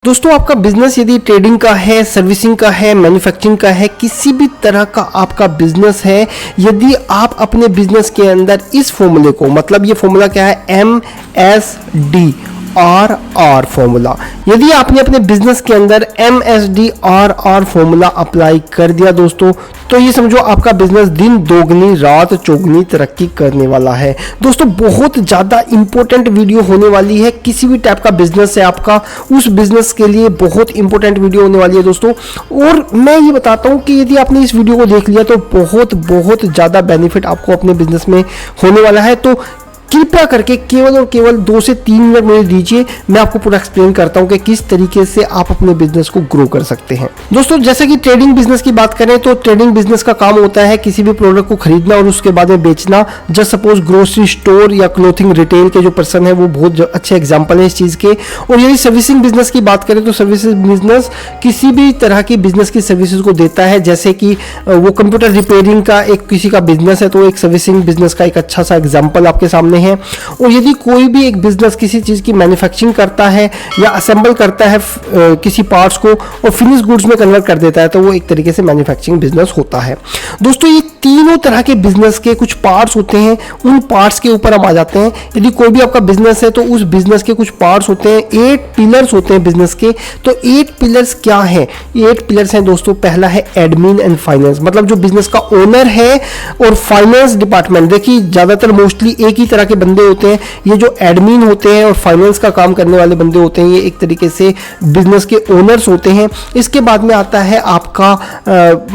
दोस्तों आपका बिजनेस यदि ट्रेडिंग का है, सर्विसिंग का है, मैन्युफैक्चरिंग का है, किसी भी तरह का आपका बिजनेस है, यदि आप अपने बिजनेस के अंदर इस फॉर्मूले को, मतलब ये फॉर्मूला क्या है, MSDRR फॉर्मूला, यदि आपने अपने बिजनेस के अंदर MSDRR फॉर्मूला अप्लाई कर दिया दोस्तों, तो ये समझो आपका बिजनेस दिन दोगुनी रात चौगुनी तरक्की करने वाला है। दोस्तों बहुत ज़्यादा इंपॉर्टेंट वीडियो होने वाली है, किसी भी टाइप का बिजनेस है आपका, उस बिजनेस के लिए बहुत इंपॉर्टेंट वीडियो होने वाली है दोस्तों। और मैं ये बताता हूँ कि यदि आपने इस वीडियो को देख लिया तो बहुत ज़्यादा बेनिफिट आपको अपने बिजनेस में होने वाला है। तो कृपया करके केवल और केवल 2 से 3 मिनट मुझे दीजिए, मैं आपको पूरा एक्सप्लेन करता हूं कि किस तरीके से आप अपने बिजनेस को ग्रो कर सकते हैं। दोस्तों जैसे कि ट्रेडिंग बिजनेस की बात करें तो ट्रेडिंग बिजनेस का काम होता है किसी भी प्रोडक्ट को खरीदना और उसके बाद में बेचना। जस्ट सपोज ग्रोसरी स्टोर या क्लोथिंग रिटेल के जो पर्सन है वो बहुत अच्छे एग्जाम्पल है इस चीज़ के। और यदि सर्विसिंग बिजनेस की बात करें तो सर्विसिंग बिजनेस किसी भी तरह की बिजनेस की सर्विसेज को देता है, जैसे कि वो कंप्यूटर रिपेयरिंग का एक किसी का बिजनेस है तो एक सर्विसिंग बिजनेस का एक अच्छा सा एग्जाम्पल आपके सामने है। और यदि कोई भी एक बिजनेस किसी चीज़ की मैन्युफैक्चरिंग करता है या असेंबल करता है किसी पार्ट्स को और फिनिश गुड्स में कन्वर्ट कर देता है तो वो एक तरीके से मैन्युफैक्चरिंग बिजनेस होता है। दोस्तों ये तीनों तरह के बिजनेस के कुछ पार्ट्स होते हैं, उन पार्ट्स के ऊपर हम आ जाते हैं। यदि कोई भी आपका बिजनेस है तो उस बिजनेस के कुछ पार्ट्स होते हैं, 8 पिलर्स होते हैं बिजनेस के। तो 8 पिलर्स क्या है? 8 पिलर्स हैं दोस्तों। पहला है एडमिन एंड फाइनेंस, मतलब जो बिजनेस का ओनर है और फाइनेंस डिपार्टमेंट। देखिए ज़्यादातर मोस्टली एक ही तरह के बंदे होते हैं, ये जो एडमिन होते हैं और फाइनेंस का काम करने वाले बंदे होते हैं, ये एक तरीके से बिजनेस के ओनर्स होते हैं। इसके बाद में आता है आपका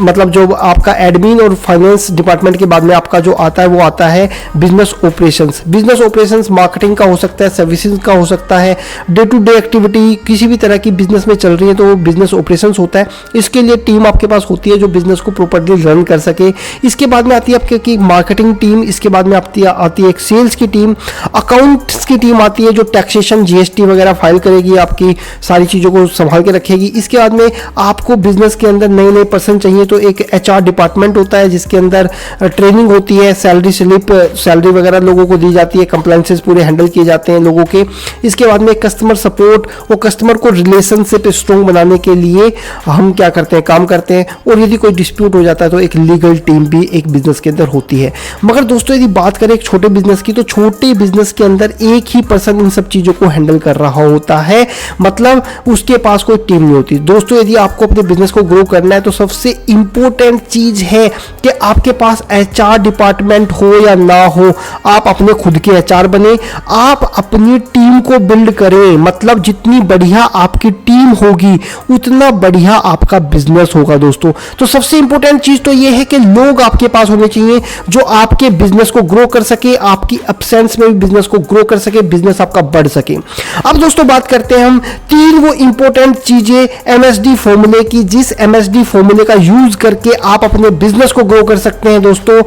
मतलब जो आपका एडमिन और फाइनेंस डिपार्टमेंट के बाद में आपका जो आता है वो आता है business operations. Business operations marketing का हो सकता है, सर्विसेज का हो सकता है, डे टू डे एक्टिविटी किसी भी तरह की बिजनेस में चल रही है तो वो बिजनेस ऑपरेशंस होता है। इसके लिए टीम आपके पास होती है जो बिजनेस को प्रॉपर्ली रन कर सके। इसके बाद में आती है आपकी मार्केटिंग टीम, इसके बाद में आती है एक सेल्स की टीम, अकाउंट्स की टीम आती है जो टैक्सेशन जीएसटी वगैरह फाइल करेगी, आपकी सारी चीज़ों को संभाल के रखेगी। इसके बाद में आपको बिजनेस के अंदर नए पर्सन चाहिए तो एक एचआर डिपार्टमेंट होता है जिसके अंदर ट्रेनिंग होती है, सैलरी स्लिप, सैलरी वगैरह लोगों को दी जाती है, कंप्लायंसेस पूरे हैंडल किए जाते हैं लोगों के। इसके बाद में कस्टमर सपोर्ट, वो कस्टमर को रिलेशनशिप स्ट्रॉन्ग बनाने के लिए हम क्या करते हैं, काम करते हैं। और यदि कोई डिस्प्यूट हो जाता है तो एक लीगल टीम भी एक बिजनेस के अंदर होती है। मगर दोस्तों यदि बात करें एक छोटे बिजनेस की तो छोटे बिजनेस के अंदर एक ही पर्सन इन सब चीज़ों को हैंडल कर रहा होता है, मतलब उसके पास कोई टीम नहीं होती। दोस्तों यदि आपको अपने बिजनेस को ग्रो करना है तो सबसे इंपॉर्टेंट चीज़ है कि आपके पास एचआर डिपार्टमेंट हो या ना हो, आप अपने खुद के एचआर बने, आप अपनी टीम को बिल्ड करें। मतलब जितनी बढ़िया आपकी टीम होगी उतना बढ़िया आपका बिजनेस होगा दोस्तों। तो सबसे इंपॉर्टेंट चीज़ तो यह है कि लोग आपके पास होने चाहिए जो आपके बिजनेस को ग्रो कर सके, आपकी एब्सेंस में भी बिजनेस को ग्रो कर सके, बिजनेस आपका बढ़ सके। अब दोस्तों बात करते हैं हम 3 वो इंपॉर्टेंट चीजें एमएसडी फॉर्मूले की, जिस एमएसडी फॉर्मूले का यूज करके आप अपने बिजनेस को ग्रो कर सकते हैं दोस्तों।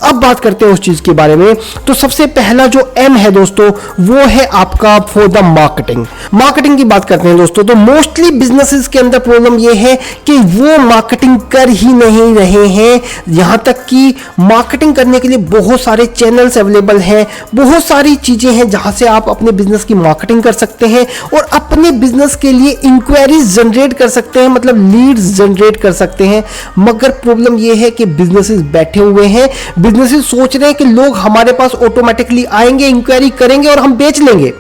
अब बात करते हैं उस चीज के बारे में। तो सबसे पहला जो एम है दोस्तों वो है आपका फॉर द मार्केटिंग। मार्केटिंग की बात करते हैं दोस्तों तो मोस्टली बिजनेसेस के अंदर प्रॉब्लम ये है कि वो मार्केटिंग कर ही नहीं रहे हैं। यहां तक कि मार्केटिंग करने के लिए बहुत सारे चैनल्स अवेलेबल हैं, बहुत सारी चीजें हैं जहां से आप अपने बिजनेस की मार्केटिंग कर सकते हैं और अपने बिजनेस के लिए इंक्वायरीज जनरेट कर सकते हैं, मतलब लीड्स जनरेट कर सकते हैं। मगर प्रॉब्लम यह है कि बिजनेसेस बैठे हुए हैं, बिजनेसेस सोच रहे हैं कि लोग हमारे पास ऑटोमेटिकली आएंगे, इंक्वायरी करेंगे और हम बेच लेंगे।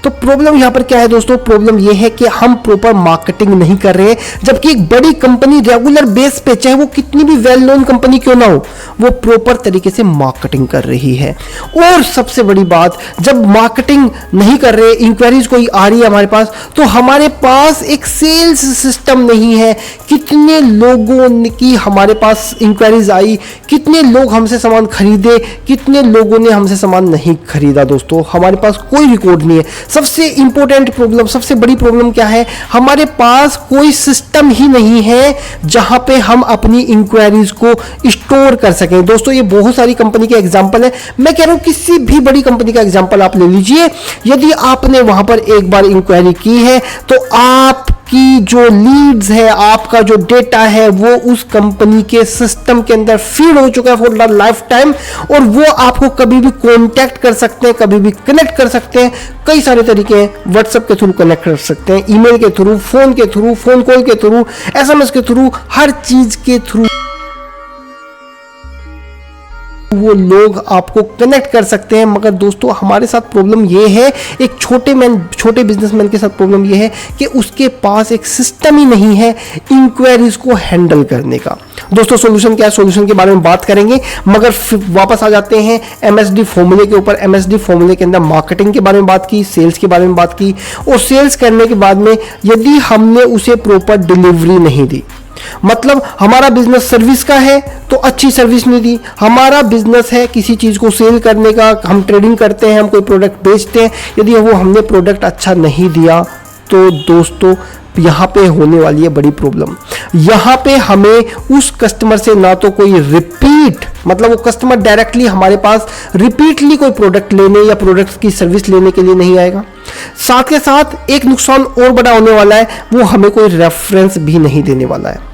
तो प्रॉब्लम यहां पर क्या है दोस्तों? प्रॉब्लम यह है कि हम प्रॉपर मार्केटिंग नहीं कर रहे हैं, जबकि एक बड़ी कंपनी रेगुलर बेस पे, चाहे वो कितनी भी वेल नोन कंपनी क्यों ना हो, वो प्रॉपर तरीके से मार्केटिंग कर रही है। और सबसे बड़ी बात, जब मार्केटिंग नहीं कर रहे, इंक्वायरीज कोई आ रही है हमारे पास, तो हमारे पास एक सेल्स सिस्टम नहीं है। कितने लोगों की हमारे पास इंक्वायरीज आई, कितने लोग हमसे सामान खरीदे, कितने लोगों ने हमसे सामान नहीं खरीदा दोस्तों, हमारे पास कोई रिकॉर्ड नहीं है। सबसे इंपॉर्टेंट प्रॉब्लम, सबसे बड़ी प्रॉब्लम क्या है? हमारे पास कोई सिस्टम ही नहीं है जहां पे हम अपनी इंक्वायरीज को स्टोर कर सकें। दोस्तों ये बहुत सारी कंपनी के एग्जांपल है, मैं कह रहा हूं किसी भी बड़ी कंपनी का एग्जांपल आप ले लीजिए। यदि आपने वहां पर एक बार इंक्वायरी की है तो आप कि जो लीड्स है, आपका जो डेटा है, वो उस कंपनी के सिस्टम के अंदर फीड हो चुका है फॉर लाइफ टाइम, और वो आपको कभी भी कांटेक्ट कर सकते हैं, कभी भी कनेक्ट कर सकते हैं। कई सारे तरीके हैं, व्हाट्सएप के थ्रू कनेक्ट कर सकते हैं, ईमेल के थ्रू, फोन के थ्रू, फोन कॉल के थ्रू, एसएमएस के थ्रू, हर चीज के थ्रू वो लोग आपको कनेक्ट कर सकते हैं। मगर दोस्तों हमारे साथ प्रॉब्लम ये है, एक छोटे बिजनेसमैन के साथ प्रॉब्लम ये है कि उसके पास एक सिस्टम ही नहीं है इंक्वायरीज को हैंडल करने का। दोस्तों सॉल्यूशन क्या है, सॉल्यूशन के बारे में बात करेंगे, मगर वापस आ जाते हैं MSD फॉर्मूले के ऊपर। MSD फॉर्मूले के अंदर मार्केटिंग के बारे में बात की, सेल्स के बारे में बात की, और सेल्स करने के बाद में यदि हमने उसे प्रॉपर डिलीवरी नहीं दी, मतलब हमारा बिजनेस सर्विस का है तो अच्छी सर्विस नहीं दी, हमारा बिजनेस है किसी चीज को सेल करने का, हम ट्रेडिंग करते हैं, हम कोई प्रोडक्ट बेचते हैं, यदि वो हमने प्रोडक्ट अच्छा नहीं दिया तो दोस्तों यहाँ पे होने वाली है बड़ी प्रॉब्लम। यहाँ पे हमें उस कस्टमर से ना तो कोई रिपीट, मतलब वो कस्टमर डायरेक्टली हमारे पास रिपीटली कोई प्रोडक्ट लेने या प्रोडक्ट की सर्विस लेने के लिए नहीं आएगा, साथ के साथ एक नुकसान और बड़ा होने वाला है, वो हमें कोई रेफरेंस भी नहीं देने वाला है।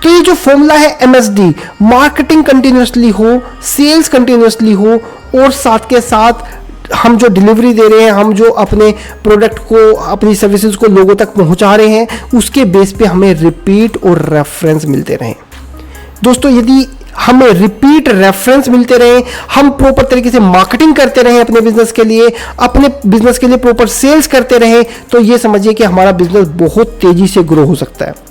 तो ये जो फॉर्मूला है MSD, मार्केटिंग कंटिन्यूसली हो, सेल्स कंटिन्यूसली हो, और साथ के साथ हम जो डिलीवरी दे रहे हैं, हम जो अपने प्रोडक्ट को, अपनी सर्विसेज को लोगों तक पहुंचा रहे हैं, उसके बेस पे हमें रिपीट और रेफरेंस मिलते रहें। दोस्तों यदि हमें रिपीट रेफरेंस मिलते रहे, हम प्रॉपर तरीके से मार्केटिंग करते रहे अपने बिजनेस के लिए प्रॉपर सेल्स करते रहे, तो ये समझिए कि हमारा बिजनेस बहुत तेजी से ग्रो हो सकता है।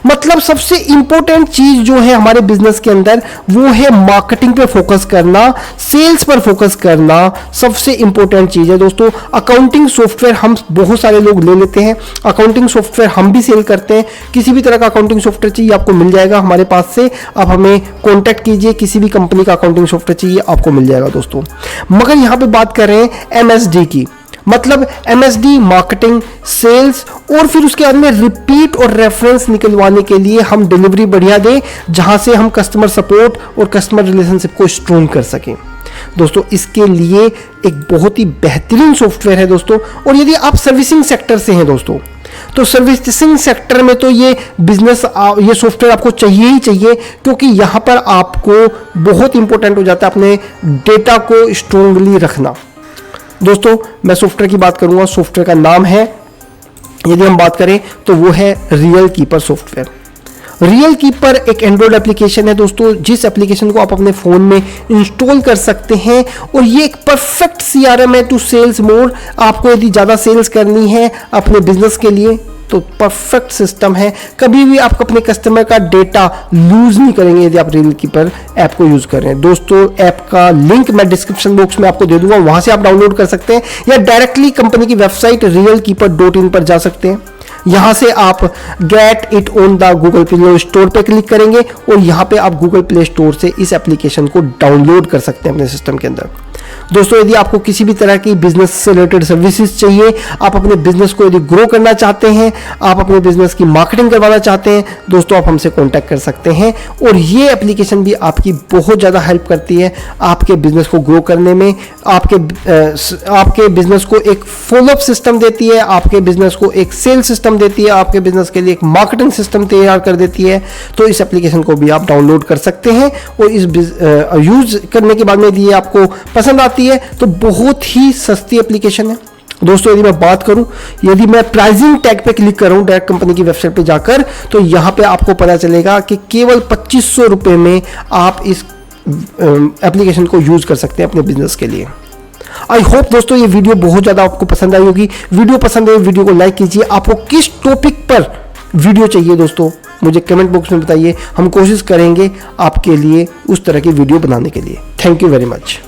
मतलब सबसे इंपॉर्टेंट चीज जो है हमारे बिजनेस के अंदर, वो है मार्केटिंग पे फोकस करना, सेल्स पर फोकस करना, सबसे इंपॉर्टेंट चीज है। दोस्तों अकाउंटिंग सॉफ्टवेयर हम बहुत सारे लोग ले लेते हैं, अकाउंटिंग सॉफ्टवेयर हम भी सेल करते हैं। किसी भी तरह का अकाउंटिंग सॉफ्टवेयर चाहिए आपको मिल जाएगा हमारे पास से, आप हमें कॉन्टैक्ट कीजिए, किसी भी कंपनी का अकाउंटिंग सॉफ्टवेयर चाहिए आपको मिल जाएगा दोस्तों। मगर यहां पे बात कर रहे हैं MSD की, मतलब MSD मार्केटिंग, सेल्स, और फिर उसके बाद में रिपीट और रेफरेंस निकलवाने के लिए हम डिलीवरी बढ़िया दें, जहां से हम कस्टमर सपोर्ट और कस्टमर रिलेशनशिप को स्ट्रॉन्ग कर सकें। दोस्तों इसके लिए एक बहुत ही बेहतरीन सॉफ्टवेयर है दोस्तों। और यदि आप सर्विसिंग सेक्टर से हैं दोस्तों, तो सर्विसिंग सेक्टर में तो ये बिजनेस, ये सॉफ्टवेयर आपको चाहिए ही चाहिए, क्योंकि यहां पर आपको बहुत इंपॉर्टेंट हो जाता है अपने डेटा को स्ट्रांगली रखना। दोस्तों मैं सॉफ्टवेयर की बात करूंगा, सॉफ्टवेयर का नाम है, यदि हम बात करें तो वो है real keeper software. Real keeper एक एंड्रॉयड एप्लीकेशन है दोस्तों, जिस एप्लीकेशन को आप अपने फोन में इंस्टॉल कर सकते हैं, और ये एक परफेक्ट CRM है टू सेल्स मोड। आपको यदि ज़्यादा सेल्स करनी है अपने बिजनेस के लिए तो परफेक्ट सिस्टम है, कभी भी आप अपने कस्टमर का डेटा लूज नहीं करेंगे यदि आप रियल कीपर ऐप को यूज कर रहे हैं। दोस्तों ऐप का लिंक मैं डिस्क्रिप्शन बॉक्स में आपको दे दूंगा, वहां से आप डाउनलोड कर सकते हैं, या डायरेक्टली कंपनी की वेबसाइट realkeeper.in पर जा सकते हैं। यहां से आप get it on the Google play store पे क्लिक करेंगे, और यहां पे आप गूगल प्ले स्टोर से इस एप्लीकेशन को डाउनलोड कर सकते हैं अपने सिस्टम के अंदर। दोस्तों यदि आपको किसी भी तरह की बिजनेस से रिलेटेड सर्विसेज चाहिए, आप अपने बिजनेस को यदि ग्रो करना चाहते हैं, आप अपने बिजनेस की मार्केटिंग करवाना चाहते हैं, दोस्तों आप हमसे कांटेक्ट कर सकते हैं। और ये एप्लीकेशन भी आपकी बहुत ज़्यादा हेल्प करती है आपके बिजनेस को ग्रो करने में, आपके बिजनेस को एक फॉलोअप सिस्टम देती है, आपके बिजनेस को एक सेल सिस्टम देती है, आपके बिजनेस के लिए एक मार्केटिंग सिस्टम तैयार कर देती है। तो इस एप्लीकेशन को भी आप डाउनलोड कर सकते हैं, और इस यूज करने के बाद में यदि आपको पसंद आती है तो बहुत ही सस्ती एप्लीकेशन है दोस्तों। यदि मैं बात करूं, यदि मैं प्राइसिंग टैग पे क्लिक करूं डायरेक्ट कंपनी की वेबसाइट पे जाकर, तो यहां पे आपको पता चलेगा कि केवल 2500 रुपए में आप इस एप्लीकेशन को यूज कर सकते हैं अपने बिजनेस के लिए। आई होप दोस्तों ये वीडियो बहुत ज्यादा आपको पसंद आई होगी। वीडियो पसंद है वीडियो को लाइक कीजिए। आपको किस टॉपिक पर वीडियो चाहिए दोस्तों मुझे कमेंट बॉक्स में बताइए, हम कोशिश करेंगे आपके लिए उस तरह की वीडियो बनाने के लिए। Thank you very much.